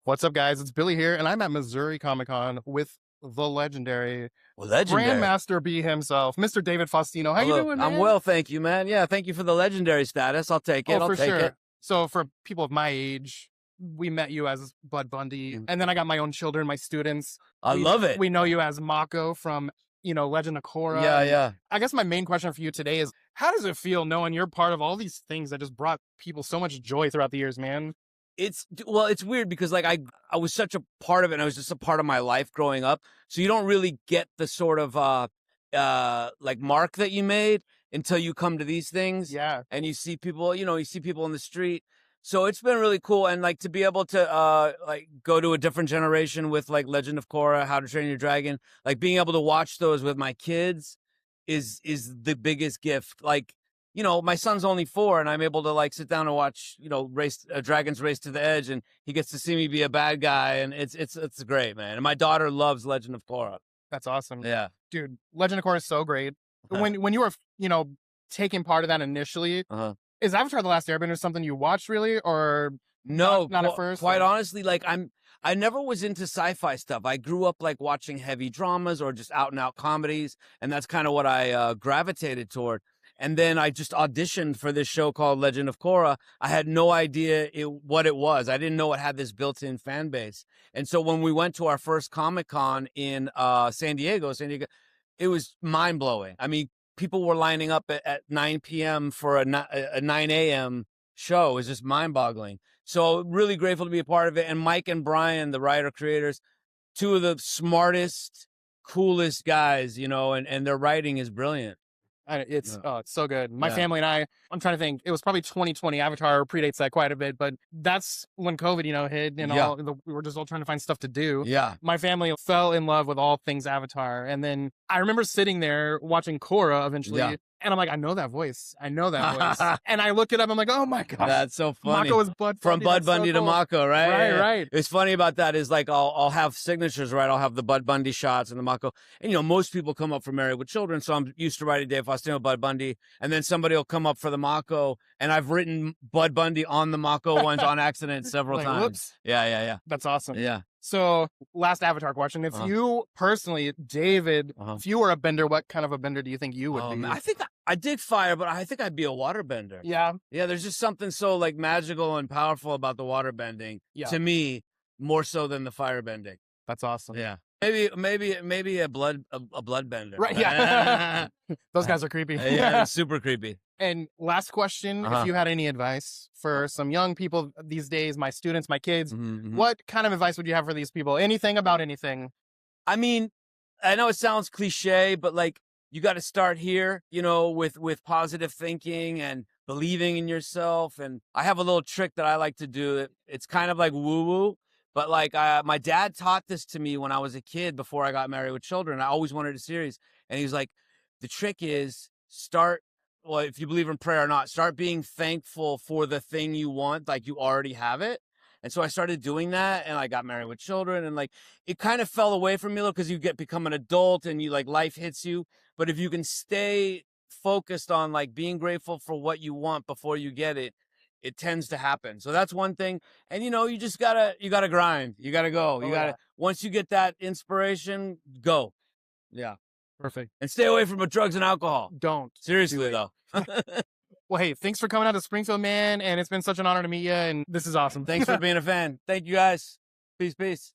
What's up, guys? It's Billy here, and I'm at Missouri Comic-Con with the legendary Well, legendary. Grandmaster B himself, Mr. David Faustino. How you Hello. doing, I'm man? well, thank you, man. Yeah, thank you for the legendary status. I'll take it. Oh, I'll for take sure. it. So for people of my age, we met you as Bud Bundy, and then I got my own children, my students. I love it. We know you as Mako from, Legend of Korra. Yeah, and yeah. I guess my main question for you today is, how does it feel knowing you're part of all these things that just brought people so much joy throughout the years, man? It's weird because like I was such a part of it, and it was just a part of my life growing up. So you don't really get the sort of like mark that you made until you come to these things. Yeah. And you see people, you see people in the street. So it's been really cool, and like to be able to like go to a different generation with like Legend of Korra, How to Train Your Dragon, like being able to watch those with my kids is the biggest gift. Like, my son's only 4, and I'm able to like sit down and watch, race Dragons Race to the Edge, and he gets to see me be a bad guy, and it's great, man. And my daughter loves Legend of Korra. That's awesome. Yeah, Dude, Legend of Korra is so great. When you were, taking part of that initially, is Avatar: The Last Airbender something you watched really, or no, not at first? Quite or? honestly, like I never was into sci-fi stuff. I grew up like watching heavy dramas or just out and out comedies, and that's kind of what I gravitated toward. And then I just auditioned for this show called Legend of Korra. I had no idea what it was. I didn't know it had this built-in fan base. And so when we went to our first Comic-Con in San Diego, it was mind-blowing. I mean, people were lining up at 9 p.m. for a 9 a.m. show. It was just mind-boggling. So really grateful to be a part of it. And Mike and Brian, the writer-creators, 2 of the smartest, coolest guys, and their writing is brilliant. It's so good. My family and I'm trying to think. It was probably 2020. Avatar predates that quite a bit, but that's when COVID, hit, and we were just all trying to find stuff to do. Yeah. My family fell in love with all things Avatar, and then I remember sitting there watching Korra eventually. Yeah. And I'm like, I know that voice. And I look it up. I'm like, oh my gosh. That's so funny. Mako is Bud Bundy. From Bud Bundy to Mako, right? Right. It's funny about that is like I'll have signatures, right? I'll have the Bud Bundy shots and the Mako. And, most people come up for Married with Children, so I'm used to writing Dave Faustino, Bud Bundy. And then somebody will come up for the Mako, and I've written Bud Bundy on the Mako ones on accident several times. Whoops. Yeah. That's awesome. Yeah. So, last Avatar question. If you personally, David, if you were a bender, what kind of a bender do you think you would be? I think I dig fire, but I think I'd be a waterbender. Yeah. Yeah, there's just something so like magical and powerful about the waterbending to me, more so than the firebending. That's awesome. Yeah. Maybe a blood bender. Right, yeah. Those guys are creepy. Yeah, super creepy. And last question, if you had any advice for some young people these days, my students, my kids, what kind of advice would you have for these people? Anything about anything? I mean, I know it sounds cliche, but like you got to start here, with positive thinking and believing in yourself. And I have a little trick that I like to do. It's kind of like woo-woo. But like my dad taught this to me when I was a kid before I got Married with Children. I always wanted a series. And he was like, the trick is if you believe in prayer or not, start being thankful for the thing you want, like you already have it. And so I started doing that, and I got Married with Children, and like it kind of fell away from me because you become an adult and you like life hits you. But if you can stay focused on like being grateful for what you want before you get it, it tends to happen. So that's one thing. And you just gotta grind. You gotta go. Once you get that inspiration, go. Yeah. Perfect. And stay away from drugs and alcohol. Don't. Seriously though. Well, hey, thanks for coming out to Springfield, man. And it's been such an honor to meet you. And this is awesome. Thanks for being a fan. Thank you guys. Peace.